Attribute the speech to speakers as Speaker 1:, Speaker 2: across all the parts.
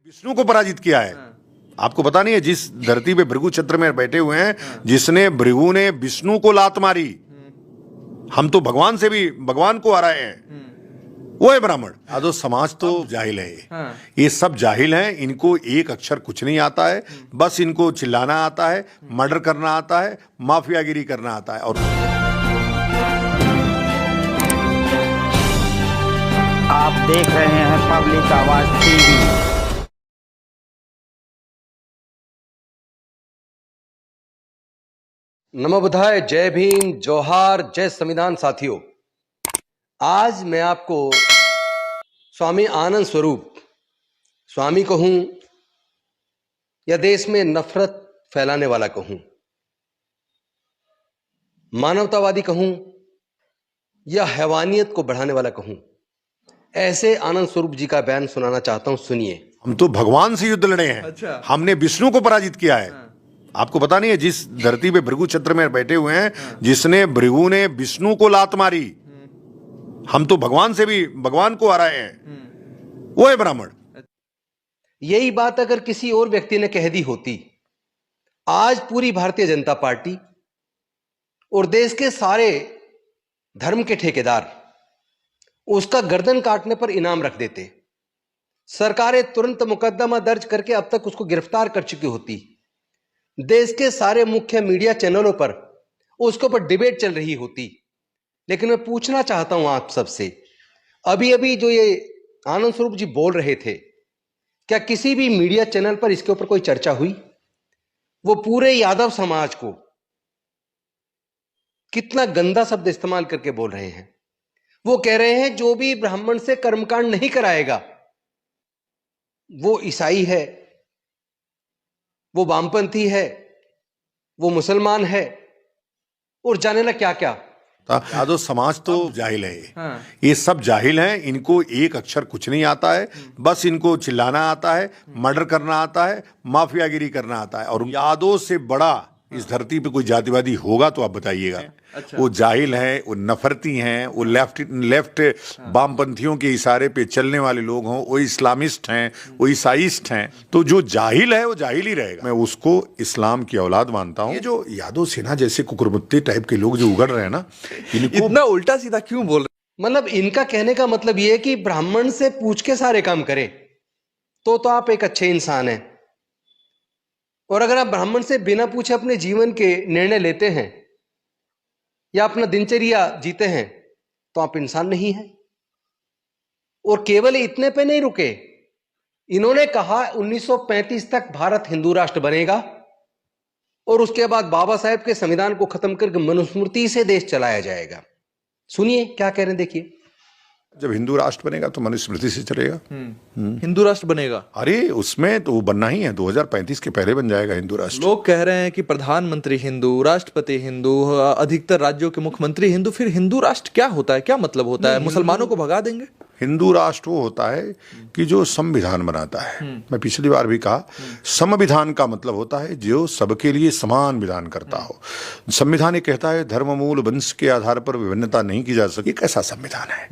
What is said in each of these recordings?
Speaker 1: विष्णु को पराजित किया है। आपको पता नहीं है, जिस धरती पे भृगु छत्र में बैठे हुए हैं, जिसने भृगु ने विष्णु को लात मारी, हम तो भगवान से भी भगवान को हराए हैं, वो है ब्राह्मण। यादव समाज तो जाहिल है ये सब जाहिल हैं। इनको एक अक्षर कुछ नहीं आता है, बस इनको चिल्लाना आता है, मर्डर करना आता है, माफियागिरी करना आता है। और
Speaker 2: आप देख रहे हैं पब्लिक आवाज टीवी।
Speaker 3: नमो बुद्धाय, जय भीम, जोहार, जय संविधान। साथियों, आज मैं आपको स्वामी आनंद स्वरूप स्वामी कहूं या देश में नफरत फैलाने वाला कहूं, मानवतावादी कहूं या हैवानियत को बढ़ाने वाला कहूं, ऐसे आनंद स्वरूप जी का बयान सुनाना चाहता हूं। सुनिए।
Speaker 1: हम तो भगवान से युद्ध लड़े हैं। अच्छा। हमने विष्णु को पराजित किया है। आपको पता नहीं है, जिस धरती पे भृगु छत्र में बैठे हुए हैं, जिसने भृगु ने विष्णु को लात मारी, हम तो भगवान से भी भगवान को हराए हैं, वो है ब्राह्मण।
Speaker 3: यही बात अगर किसी और व्यक्ति ने कह दी होती, आज पूरी भारतीय जनता पार्टी और देश के सारे धर्म के ठेकेदार उसका गर्दन काटने पर इनाम रख देते। सरकारें तुरंत मुकदमा दर्ज करके अब तक उसको गिरफ्तार कर चुकी होती। देश के सारे मुख्य मीडिया चैनलों पर उसके ऊपर डिबेट चल रही होती। लेकिन मैं पूछना चाहता हूं आप सबसे, अभी अभी जो ये आनंद स्वरूप जी बोल रहे थे, क्या किसी भी मीडिया चैनल पर इसके ऊपर कोई चर्चा हुई? वो पूरे यादव समाज को कितना गंदा शब्द इस्तेमाल करके बोल रहे हैं। वो कह रहे हैं जो भी ब्राह्मण से कर्मकांड नहीं कराएगा वो ईसाई है, वो वामपंथी है, वो मुसलमान है, और जाने ना क्या क्या।
Speaker 1: यादव समाज तो जाहिल है ये सब जाहिल हैं। इनको एक अक्षर कुछ नहीं आता है, बस इनको चिल्लाना आता है, मर्डर करना आता है, माफियागिरी करना आता है। और यादव से बड़ा इस धरती पे कोई जातिवादी होगा तो आप बताइएगा। अच्छा। वो जाहिल हैं, वो नफरती हैं, वो लेफ्ट वामपंथियों के इशारे पे चलने वाले लोग हों, वो इस्लामिस्ट हैं, वो ईसाइस्ट हैं। तो जो जाहिल है वो जाहिल ही रहेगा। मैं उसको इस्लाम की औलाद मानता हूँ। ये जो यादव सेना जैसे कुकुरमुत्ते टाइप के लोग जो उगड़ रहे हैं ना, इनको
Speaker 4: इतना उल्टा सीधा क्यों बोल रहे?
Speaker 3: मतलब इनका कहने का मतलब ये है कि ब्राह्मण से पूछ के सारे काम करें तो आप एक अच्छे इंसान हैं, और अगर आप ब्राह्मण से बिना पूछे अपने जीवन के निर्णय लेते हैं या अपना दिनचर्या जीते हैं तो आप इंसान नहीं हैं। और केवल इतने पे नहीं रुके, इन्होंने कहा 1935 तक भारत हिंदू राष्ट्र बनेगा और उसके बाद बाबा साहेब के संविधान को खत्म करके मनुस्मृति से देश चलाया जाएगा। सुनिए क्या कह रहे हैं, देखिए।
Speaker 1: जब हिंदू राष्ट्र बनेगा तो मनुस्मृति से चलेगा।
Speaker 4: हिंदू राष्ट्र बनेगा?
Speaker 1: अरे उसमें तो वो बनना ही है, 2035 के पहले बन जाएगा हिंदू राष्ट्र।
Speaker 4: लोग कह रहे हैं कि प्रधानमंत्री हिंदू, राष्ट्रपति हिंदू, अधिकतर राज्यों के मुख्यमंत्री हिंदू। फिर हिंदू राष्ट्र क्या होता है, क्या मतलब होता है? मुसलमानों को भगा देंगे?
Speaker 1: हिंदू राष्ट्र वो होता है कि जो संविधान बनाता है। मैं पिछली बार भी कहा, संविधान का मतलब होता है जो सबके लिए समान विधान करता हो। संविधान ये कहता है धर्म मूल वंश के आधार पर विभिन्नता नहीं की जा सकती। एक ऐसा संविधान है।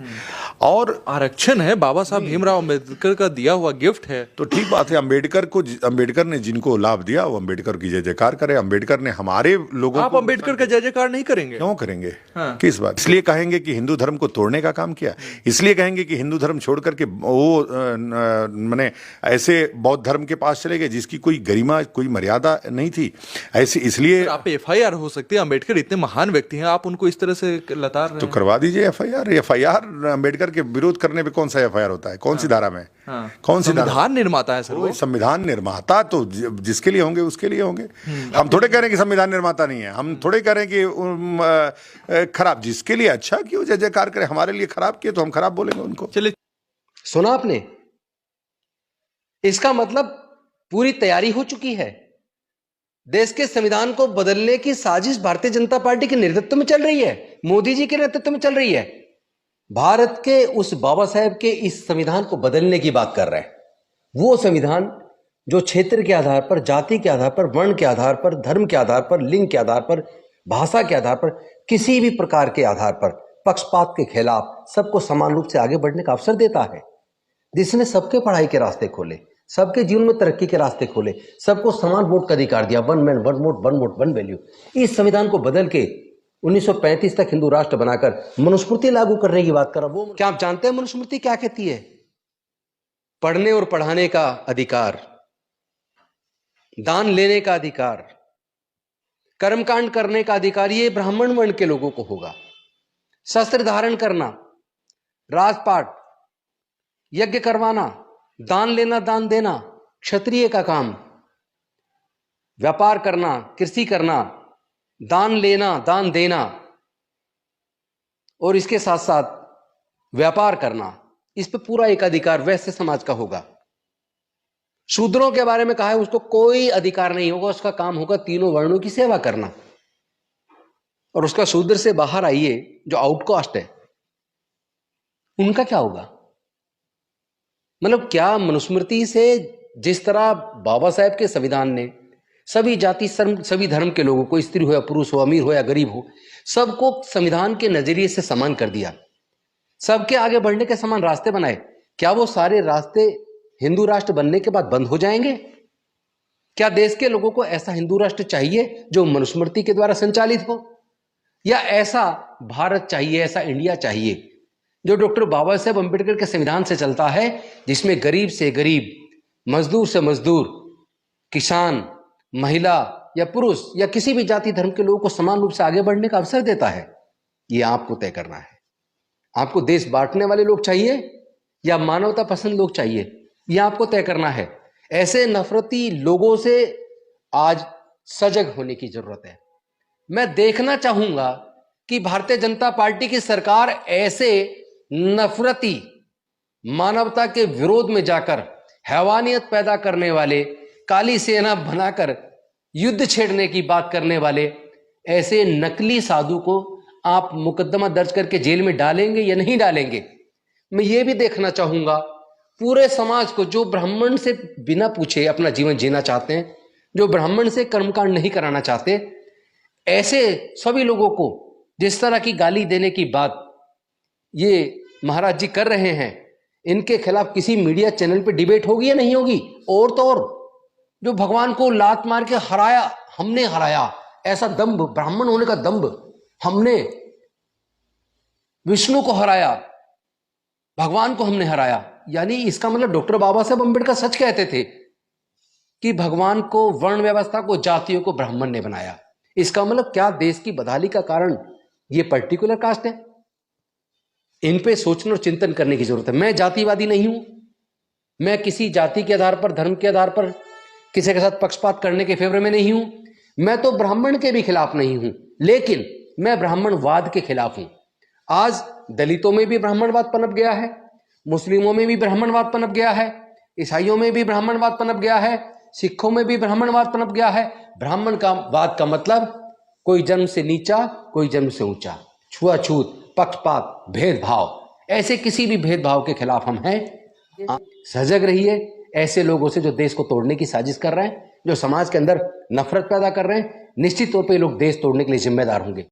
Speaker 1: और
Speaker 4: आरक्षण है, बाबा साहब भीमराव अम्बेडकर का दिया हुआ गिफ्ट है।
Speaker 1: तो ठीक बात है, अम्बेडकर ने जिनको लाभ दिया वो अम्बेडकर की जय जयकार करे। अम्बेडकर ने हमारे लोगों
Speaker 4: आप अम्बेडकर का जय जयकार नहीं करेंगे?
Speaker 1: क्यों करेंगे? किस बात? इसलिए कहेंगे कि हिंदू धर्म को तोड़ने का काम किया, इसलिए कहेंगे कि हिंदू धर्म छोड़ करके वो माने ऐसे बौद्ध धर्म के पास चले गए जिसकी कोई गरिमा, कोई मर्यादा नहीं थी। ऐसे इसलिए
Speaker 4: आप FIR हो सकती है। अम्बेडकर इतने महान व्यक्ति हैं, आप उनको इस तरह से लताड़ रहे हैं।
Speaker 1: तो करवा दीजिए FIR। अम्बेडकर के विरोध करने पे कौन सा FIR होता है? कौन सी धारा में? कौन सी?
Speaker 4: संविधान निर्माता है सर वो।
Speaker 1: संविधान निर्माता तो जिसके लिए होंगे उसके लिए होंगे। हम थोड़े कह रहे हैं कि संविधान निर्माता नहीं है, हम थोड़े कह रहे हैं कि खराब। जिसके लिए अच्छा क्यों जय जयकार करे, हमारे लिए खराब किए तो हम खराब बोलेंगे उनको।
Speaker 4: चलिए,
Speaker 3: सुना आपने? इसका मतलब पूरी तैयारी हो चुकी है। देश के संविधान को बदलने की साजिश भारतीय जनता पार्टी के नेतृत्व में चल रही है, मोदी जी के नेतृत्व में चल रही है। भारत के उस बाबा साहेब के इस संविधान को बदलने की बात कर रहे हैं। वो संविधान जो क्षेत्र के आधार पर, जाति के आधार पर, वर्ण के आधार पर, धर्म के आधार पर, लिंग के आधार पर, भाषा के आधार पर, किसी भी प्रकार के आधार पर पक्षपात के खिलाफ सबको समान रूप से आगे बढ़ने का अवसर देता है, जिसने सबके पढ़ाई के रास्ते खोले, सबके जीवन में तरक्की के रास्ते खोले, सबको समान वोट का अधिकार दिया, one man one vote one value. इस संविधान को बदल के 1935 तक हिंदू राष्ट्र बनाकर मनुस्मृति लागू करने की बात कर रहा। वो क्या आप जानते हैं मनुस्मृति क्या कहती है? पढ़ने और पढ़ाने का अधिकार, दान लेने का अधिकार, कर्मकांड करने का अधिकार ये ब्राह्मण वर्ण के लोगों को होगा। शस्त्र धारण करना, राजपाट, यज्ञ करवाना, दान लेना, दान देना क्षत्रिय का काम। व्यापार करना, कृषि करना, दान लेना, दान देना और इसके साथ साथ व्यापार करना, इस पे पूरा एक अधिकार वैश्य समाज का होगा। शूद्रों के बारे में कहा है उसको कोई अधिकार नहीं होगा, उसका काम होगा तीनों वर्णों की सेवा करना। और उसका शूद्र से बाहर आइए जो आउटकास्ट है, उनका क्या होगा? मतलब क्या मनुस्मृति से जिस तरह बाबा साहेब के संविधान ने सभी जाति सभी धर्म के लोगों को, स्त्री हो या पुरुष हो, अमीर हो या गरीब हो, सबको संविधान के नजरिए से समान कर दिया, सबके आगे बढ़ने के समान रास्ते बनाए, क्या वो सारे रास्ते हिंदू राष्ट्र बनने के बाद बंद हो जाएंगे? क्या देश के लोगों को ऐसा हिंदू राष्ट्र चाहिए जो मनुस्मृति के द्वारा संचालित हो, या ऐसा भारत चाहिए, ऐसा इंडिया चाहिए जो डॉक्टर बाबा साहेब अंबेडकर के संविधान से चलता है, जिसमें गरीब से गरीब, मजदूर से मजदूर, किसान, महिला या पुरुष या किसी भी जाति धर्म के लोगों को समान रूप से आगे बढ़ने का अवसर देता है? ये आपको तय करना है। आपको देश बांटने वाले लोग चाहिए या मानवता पसंद लोग चाहिए, ये आपको तय करना है। ऐसे नफरती लोगों से आज सजग होने की जरूरत है। मैं देखना चाहूंगा कि भारतीय जनता पार्टी की सरकार ऐसे नफरती, मानवता के विरोध में जाकर हैवानियत पैदा करने वाले, काली सेना बनाकर युद्ध छेड़ने की बात करने वाले ऐसे नकली साधु को आप मुकदमा दर्ज करके जेल में डालेंगे या नहीं डालेंगे? मैं ये भी देखना चाहूंगा पूरे समाज को, जो ब्राह्मण से बिना पूछे अपना जीवन जीना चाहते हैं, जो ब्राह्मण से कर्मकांड नहीं कराना चाहते, ऐसे सभी लोगों को जिस तरह की गाली देने की बात ये महाराज जी कर रहे हैं, इनके खिलाफ किसी मीडिया चैनल पे डिबेट होगी या नहीं होगी? और तो और जो भगवान को लात मार के हराया, हमने हराया, ऐसा दंभ, ब्राह्मण होने का दंभ, हमने विष्णु को हराया, भगवान को हमने हराया, यानी इसका मतलब डॉक्टर बाबा साहेब अंबेडकर सच कहते थे कि भगवान को, वर्ण व्यवस्था को, जातियों को ब्राह्मण ने बनाया। इसका मतलब क्या देश की बदहाली का कारण ये पर्टिकुलर कास्ट है? इन पे सोचने और चिंतन करने की जरूरत है। मैं जातिवादी नहीं हूं, मैं किसी जाति के आधार पर, धर्म के आधार पर किसी के साथ पक्षपात करने के फेवर में नहीं हूं। मैं तो ब्राह्मण के भी खिलाफ नहीं हूं, लेकिन मैं ब्राह्मणवाद के खिलाफ हूं। आज दलितों में भी ब्राह्मणवाद पनप गया है, मुस्लिमों में भी ब्राह्मणवाद पनप गया है, ईसाइयों में भी ब्राह्मणवाद पनप गया है, सिखों में भी ब्राह्मणवाद पनप गया है। ब्राह्मण का वाद का मतलब कोई जन्म से नीचा, कोई जन्म से ऊंचा, छुआछूत, पक्षपात, भेदभाव, ऐसे किसी भी भेदभाव के खिलाफ हम हैं। सजग रहिए ऐसे लोगों से जो देश को तोड़ने की साजिश कर रहे हैं, जो समाज के अंदर नफरत पैदा कर रहे हैं। निश्चित तौर पे लोग देश तोड़ने के लिए जिम्मेदार होंगे।